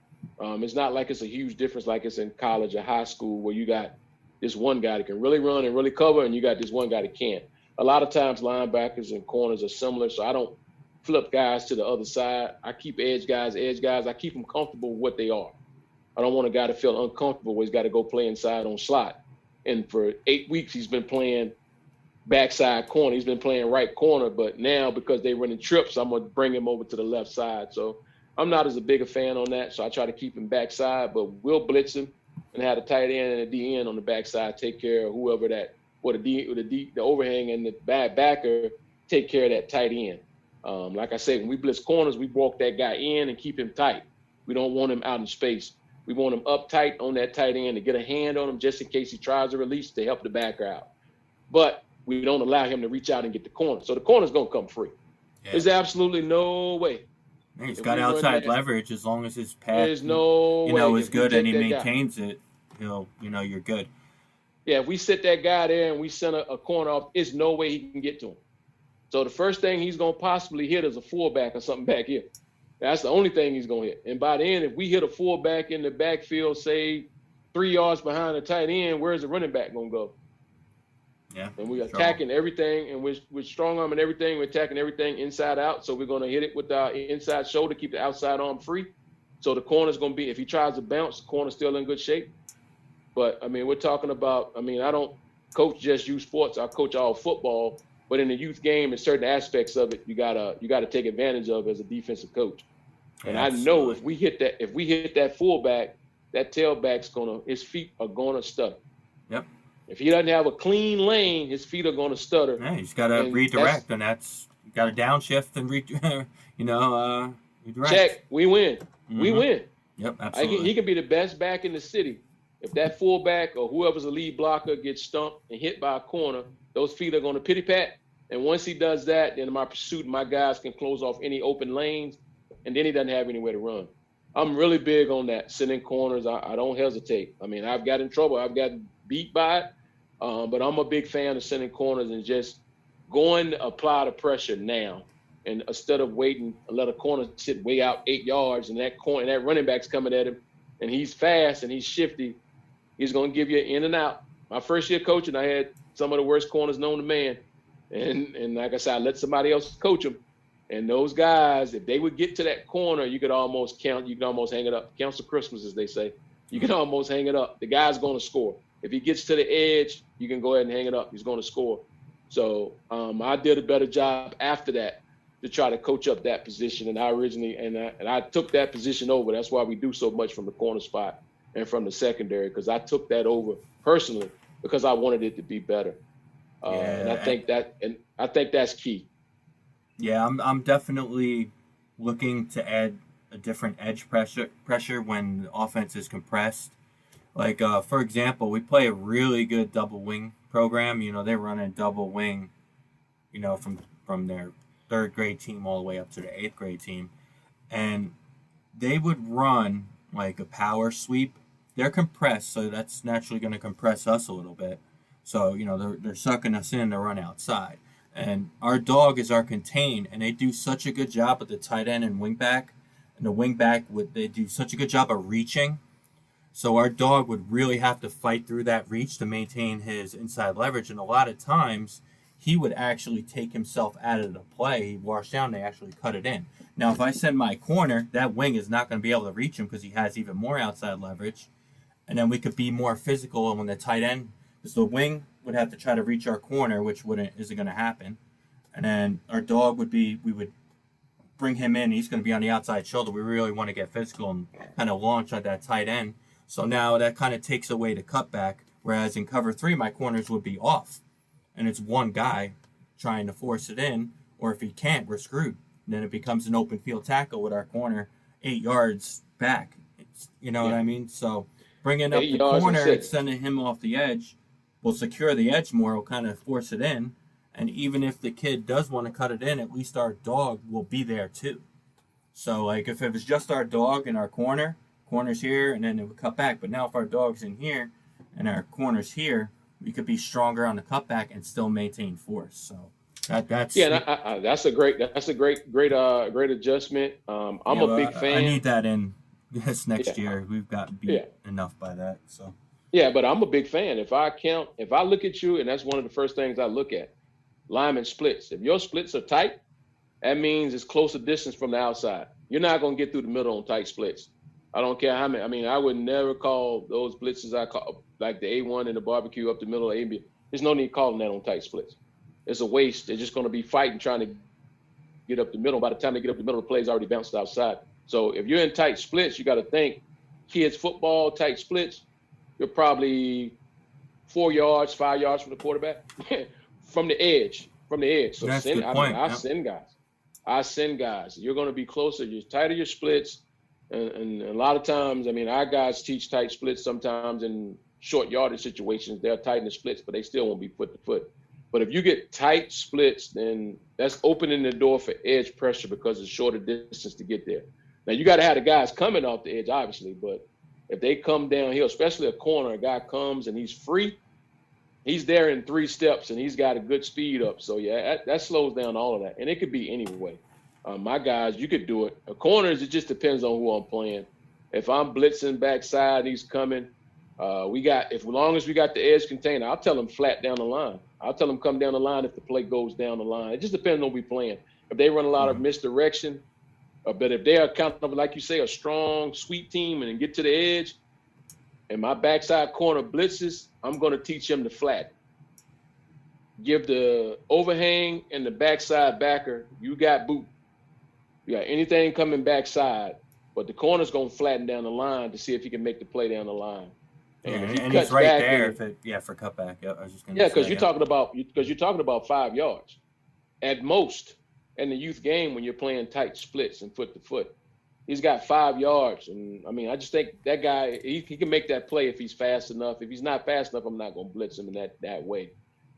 It's not like it's a huge difference like it's in college or high school where you got this one guy that can really run and really cover, and you got this one guy that can't. A lot of times linebackers and corners are similar, so I don't flip guys to the other side. I keep edge guys. I keep them comfortable with what they are. I don't want a guy to feel uncomfortable where he's got to go play inside on slot. And for 8 weeks, he's been playing backside corner. He's been playing right corner, but now because they're running trips, I'm going to bring him over to the left side. So I'm not as a big a fan on that, so I try to keep him backside, but we'll blitz him and have the tight end and the D end on the backside take care of whoever that, or the overhang and the backer take care of that tight end. Like I said, when we blitz corners, we walk that guy in and keep him tight. We don't want him out in space. We want him up tight on that tight end to get a hand on him just in case he tries to release to help the backer out. But we don't allow him to reach out and get the corner. So the corner's going to come free. Yeah. There's absolutely no way. He's got outside leverage as long as his path there's no way. Is good and he maintains it. You're good. Yeah, if we sit that guy there and we send a corner off, there's no way he can get to him. So the first thing he's going to possibly hit is a fullback or something back here. That's the only thing he's going to hit. And by the end, if we hit a fullback in the backfield, say 3 yards behind the tight end, where's the running back going to go? Yeah. And we're attacking everything, and we're strong arming everything. We're attacking everything inside out. So we're going to hit it with our inside shoulder, keep the outside arm free. So the corner's going to be, if he tries to bounce, the corner's still in good shape. But, we're talking about, I don't coach just youth sports. I coach all football. But in the youth game, in certain aspects of it, you gotta take advantage of as a defensive coach. And absolutely. I know if we hit that fullback, that tailback's his feet are gonna stutter. Yep. If he doesn't have a clean lane, his feet are gonna stutter. Yeah, he's gotta redirect, and that's gotta downshift and redirect. Check, we win. Mm-hmm. We win. Yep, absolutely. He can be the best back in the city. If that fullback or whoever's a lead blocker gets stumped and hit by a corner, those feet are going to pity-pat. And once he does that, then my pursuit, my guys can close off any open lanes, and then he doesn't have anywhere to run. I'm really big on that, sitting corners. I don't hesitate. I've got in trouble. I've gotten beat by it, but I'm a big fan of sitting corners and just going to apply the pressure now. And instead of waiting, let a corner sit way out 8 yards, and that running back's coming at him, and he's fast and he's shifty, he's going to give you an in and out. My first year coaching, I had some of the worst corners known to man. And like I said, I let somebody else coach them. And those guys, if they would get to that corner, you could almost hang it up. Count Christmas, as they say. You can almost hang it up. The guy's going to score. If he gets to the edge, you can go ahead and hang it up. He's going to score. So I did a better job after that to try to coach up that position. And I took that position over. That's why we do so much from the corner spot and from the secondary, because I took that over personally because I wanted it to be better. And I think that's key. Yeah, I'm definitely looking to add a different edge pressure when the offense is compressed. Like, for example, we play a really good double wing program. They run a double wing, from their third grade team all the way up to the eighth grade team. And they would run like a power sweep. They're compressed, so that's naturally going to compress us a little bit. So, they're sucking us in to run outside. And our dog is our contain, and they do such a good job with the tight end and wingback. And the wingback, they do such a good job of reaching. So our dog would really have to fight through that reach to maintain his inside leverage. And a lot of times, he would actually take himself out of the play. He'd wash down, they actually cut it in. Now, if I send my corner, that wing is not going to be able to reach him because he has even more outside leverage. And then we could be more physical, and when the tight end, because the wing would have to try to reach our corner, which isn't going to happen. And then our dog we would bring him in. He's going to be on the outside shoulder. We really want to get physical and kind of launch at that tight end. So now that kind of takes away the cutback. Whereas in cover 3, my corners would be off. And it's one guy trying to force it in. Or if he can't, we're screwed. And then it becomes an open field tackle with our corner 8 yards back. What I mean? So bringing up the corner and sending him off the edge, will secure the edge more, will kind of force it in. And even if the kid does want to cut it in, at least our dog will be there too. So like if it was just our dog in our corners here, and then it would cut back. But now if our dog's in here and our corners here, we could be stronger on the cutback and still maintain force. So that's Yeah, and that's a great adjustment. I'm a big fan. I need that in this next Yeah, year. We've got beat yeah, enough by that. So yeah. But I'm a big fan. If I look at you, and that's one of the first things I look at, lineman splits. If your splits are tight, that means it's closer distance from the outside. You're not going to get through the middle on tight splits. I don't care how many. I mean, I would never call those blitzes I call like the A1 and the barbecue up the middle of A&B. There's no need calling that on tight splits. It's a waste. They're just going to be fighting, trying to get up the middle. By the time they get up the middle, the play's already bounced outside. So if you're in tight splits, you got to think kids football, tight splits, you're probably 4 yards, 5 yards from the quarterback, from the edge. So that's a good point. I send guys. You're going to be closer. You're tighter your splits. And a lot of times, I mean, our guys teach tight splits sometimes in short yardage situations. They'll tighten the splits, but they still won't be foot to foot. But if you get tight splits, then that's opening the door for edge pressure because it's shorter distance to get there. Now, you got to have the guys coming off the edge, obviously, but if they come downhill, especially a corner, a guy comes and he's free, he's there in 3 steps and he's got a good speed up. So, yeah, that slows down all of that. And it could be any way. My guys, you could do it. Corners, it just depends on who I'm playing. If I'm blitzing backside, he's coming. As long as we got the edge container, I'll tell him flat down the line. I'll tell him come down the line if the play goes down the line. It just depends on who we playing. If they run a lot of misdirection, but if they are kind of, like you say, a strong, sweet team and get to the edge, and my backside corner blitzes, I'm going to teach him to flat. Give the overhang and the backside backer, you got boot. You got anything coming backside, but the corner's going to flatten down the line to see if he can make the play down the line. And he's right there for cutback. Yeah, I was just going to say. Because you're talking about 5 yards at most in the youth game when you're playing tight splits and foot to foot. He's got 5 yards, and I mean, I just think that guy he can make that play if he's fast enough. If he's not fast enough, I'm not going to blitz him in that way.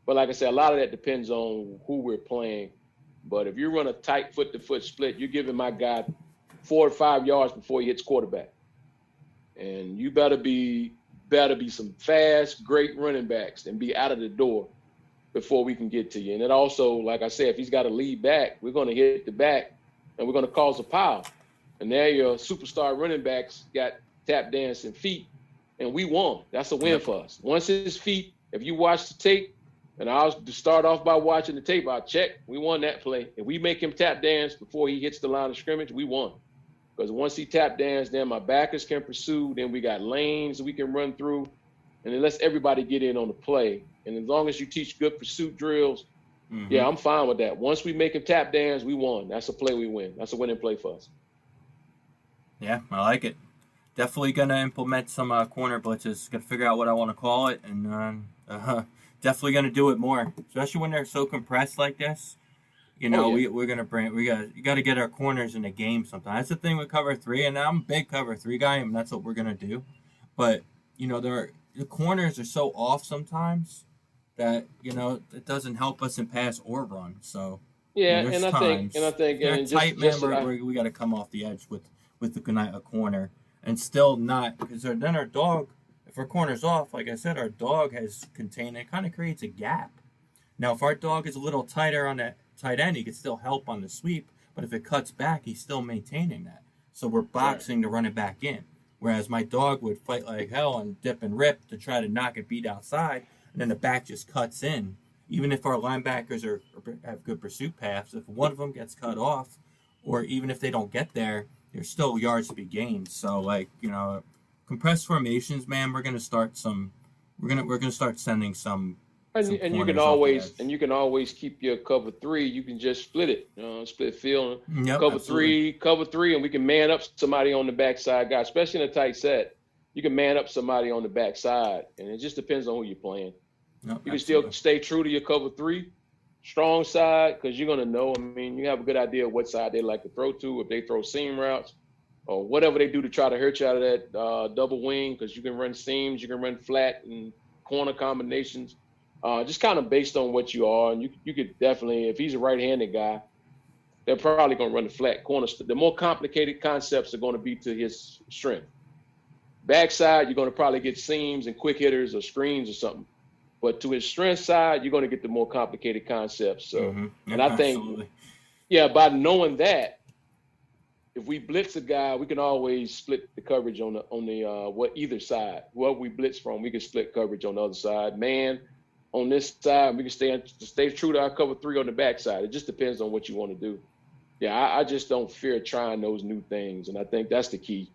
But like I said, a lot of that depends on who we're playing. But if you run a tight foot to foot split, you're giving my guy 4 or 5 yards before he hits quarterback, and you better be some fast, great running backs and be out of the door before we can get to you. And it also, like I said, if he's got a lead back, we're going to hit the back and we're going to cause a pile. And there your superstar running backs got tap dancing feet, and we won. That's a win for us. Once his feet, if you watch the tape, and I'll start off by watching the tape, I'll check. We won that play. If we make him tap dance before he hits the line of scrimmage, we won. Because once he tap dance, then my backers can pursue. Then we got lanes we can run through. And it lets everybody get in on the play. And as long as you teach good pursuit drills, yeah, I'm fine with that. Once we make him tap dance, we won. That's a play we win. That's a winning play for us. Yeah, I like it. Definitely going to implement some corner blitzes. Got to figure out what I want to call it. And definitely going to do it more, especially when they're so compressed like this. You know, we're going to you got to get our corners in the game sometimes. That's the thing with cover 3, and I'm a big cover 3 guy, and that's what we're going to do. But, you know, the corners are so off sometimes that, you know, it doesn't help us in pass or run. So, yeah, you know, and I think and tight man, we got to come off the edge with a corner and still not, because then our dog, if our corner's off, like I said, our dog has contained, it kind of creates a gap. Now, if our dog is a little tighter on that tight end, he can still help on the sweep, but if it cuts back, he's still maintaining that. So we're boxing to run it back in. Whereas my dog would fight like hell and dip and rip to try to knock it beat outside, and then the back just cuts in. Even if our linebackers have good pursuit paths, if one of them gets cut off, or even if they don't get there, there's still yards to be gained. So, like, you know, compressed formations, man, we're gonna start sending some. And you can always keep your cover 3. You can just split it, split field. Yep, cover 3, and we can man up somebody on the backside guy, especially in a tight set. You can man up somebody on the backside, and it just depends on who you're playing. Yep, you can still stay true to your cover 3, strong side, because you're gonna know. I mean, you have a good idea of what side they like to throw to. If they throw seam routes or whatever they do to try to hurt you out of that double wing, because you can run seams, you can run flat and corner combinations, just kind of based on what you are. And you could definitely, if he's a right-handed guy, they're probably going to run the flat corner. The more complicated concepts are going to be to his strength. Backside, you're going to probably get seams and quick hitters or screens or something. But to his strength side, you're going to get the more complicated concepts. So, and I think, absolutely. Yeah, by knowing that, if we blitz a guy, we can always split the coverage on the either side. Whoever we blitz from, we can split coverage on the other side. Man, on this side, we can stay true to our cover 3 on the backside. It just depends on what you want to do. Yeah, I just don't fear trying those new things, and I think that's the key.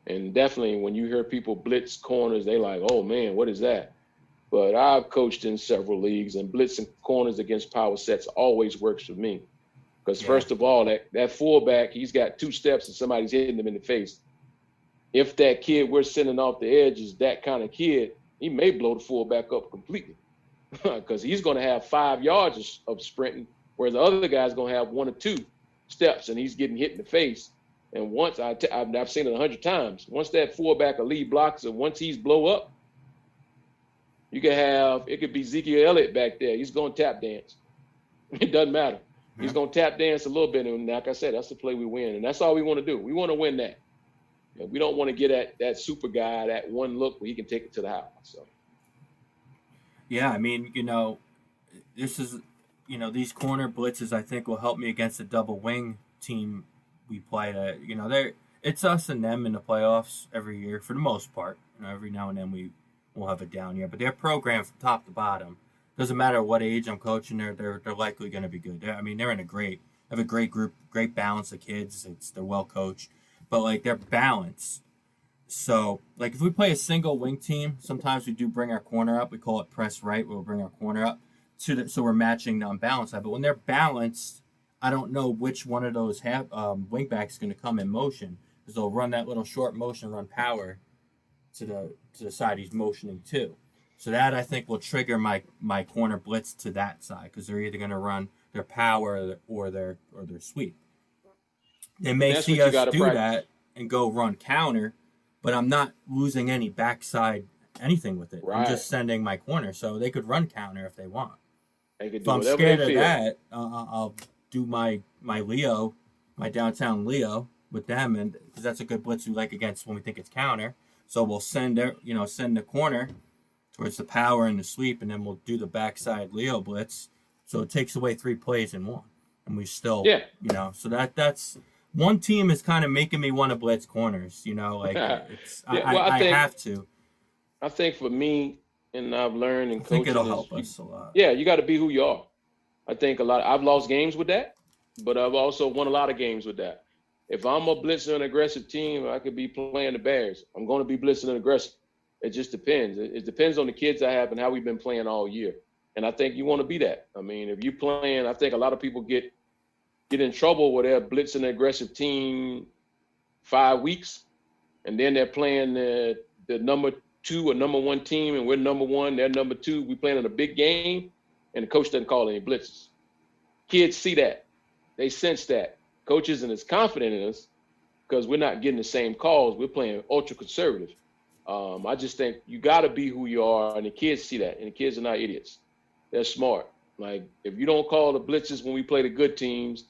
And definitely, when you hear people blitz corners, they like, oh man, what is that? But I've coached in several leagues, and blitzing corners against power sets always works for me. Because first of all, that fullback, he's got 2 steps and somebody's hitting him in the face. If that kid we're sending off the edge is that kind of kid, he may blow the fullback up completely because he's going to have 5 yards of sprinting, whereas the other guy's going to have 1 or 2 steps and he's getting hit in the face. And once I've seen it 100 times, once that fullback or lead blocks and once he's blow up, it could be Ezekiel Elliott back there. He's going to tap dance. It doesn't matter. He's going to tap dance a little bit, and like I said, that's the play we win, and that's all we want to do. We want to win that. We don't want to get at that super guy, that one look where he can take it to the house. So. Yeah, I mean, this is, these corner blitzes I think will help me against the double wing team we play. It's us and them in the playoffs every year for the most part. Every now and then we'll have a down year, but they're programmed from top to bottom. Doesn't matter what age I'm coaching, they're likely going to be good. They're in have a great group, great balance of kids. They're well coached, but they're balanced. So if we play a single wing team, sometimes we do bring our corner up. We call it press right. We'll bring our corner up so we're matching the unbalanced side. But when they're balanced, I don't know which one of those wing backs is going to come in motion because they'll run that little short motion, run power to the side he's motioning to. So that I think will trigger my corner blitz to that side because they're either going to run their power or their sweep. They may see us do that and go run counter, but I'm not losing any backside anything with it. Right. I'm just sending my corner, so they could run counter if they want. If I'm scared of that, I'll do my Leo, my downtown Leo with them, and because that's a good blitz we like against when we think it's counter. So we'll send the corner towards the power and the sweep, and then we'll do the backside Leo blitz. So it takes away 3 plays in one, and we still, So that's one team is kind of making me want to blitz corners. I have to. I think for me, and I've learned in coaching, I think it'll help us a lot. Yeah, you got to be who you are. I think I've lost games with that, but I've also won a lot of games with that. If I'm a blitzing and aggressive team, I could be playing the Bears. I'm going to be blitzing and aggressive. It just depends. It depends on the kids I have and how we've been playing all year. And I think you want to be that. I mean, if you're playing, I think a lot of people get in trouble where they're blitzing an aggressive team 5 weeks, and then they're playing the number 2 or number 1 team, and we're number 1, they're number 2. We playing in a big game, and the coach doesn't call any blitzes. Kids see that. They sense that. Coach isn't as confident in us because we're not getting the same calls. We're playing ultra conservative. I just think you got to be who you are, and the kids see that, and the kids are not idiots. They're smart. If you don't call the blitzes when we play the good teams,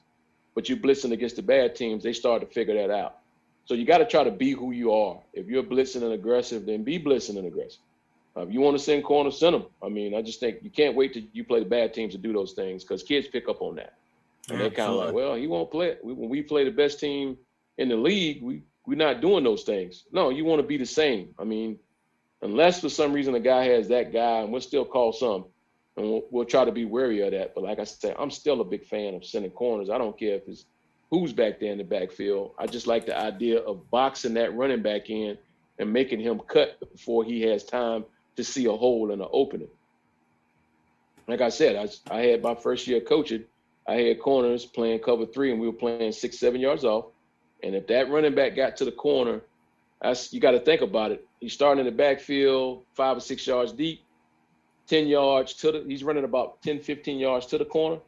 but you're blitzing against the bad teams, they start to figure that out. So you got to try to be who you are. If you're blitzing and aggressive, then be blitzing and aggressive. If you want to send corners, send them. I mean, I just think you can't wait till you play the bad teams to do those things because kids pick up on that. And they're kind of like, well, he won't play it. When we play the best team in the league, we're not doing those things. No, you want to be the same. I mean, unless for some reason a guy has that guy, and we'll still call some, and we'll try to be wary of that. But like I said, I'm still a big fan of sending corners. I don't care if it's who's back there in the backfield. I just like the idea of boxing that running back in and making him cut before he has time to see a hole and an opening. Like I said, I had my first year coaching. I had corners playing cover 3, and we were playing 6-7 yards off. And if that running back got to the corner, you got to think about it. He's starting in the backfield 5 or 6 yards deep, 10 yards he's running about 10, 15 yards to the corner,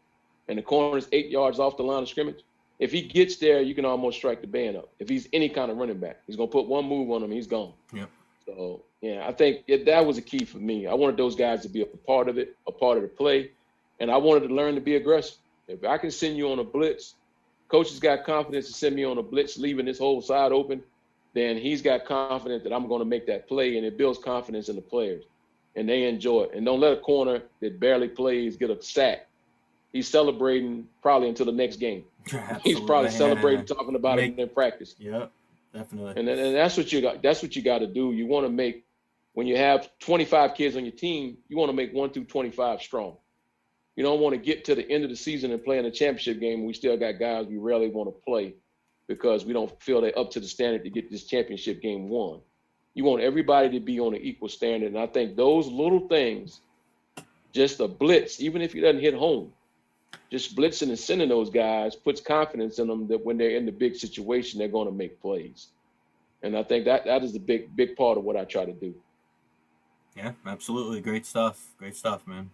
and the corner is 8 yards off the line of scrimmage. If he gets there, you can almost strike the band up. If he's any kind of running back, he's going to put one move on him, he's gone. Yep. So yeah, I think that was a key for me. I wanted those guys to be a part of it, a part of the play, and I wanted to learn to be aggressive. If I can send you on a blitz, coach has got confidence to send me on a blitz, leaving this whole side open, then he's got confidence that I'm going to make that play, and it builds confidence in the players, and they enjoy it. And don't let a corner that barely plays get a sack. He's celebrating probably until the next game. He's probably Absolutely. celebrating, talking about it in practice. Yep, definitely. And that's what you got. That's what you got to do. You want to make, when you have 25 kids on your team, you want to make 1 through 25 strong. You don't want to get to the end of the season and play in a championship game. We still got guys we rarely want to play because we don't feel they're up to the standard to get this championship game won. You want everybody to be on an equal standard. And I think those little things, just a blitz, even if he doesn't hit home, just blitzing and sending those guys puts confidence in them that when they're in the big situation, they're going to make plays. And I think that is the big part of what I try to do. Yeah, absolutely. Great stuff. Great stuff, man.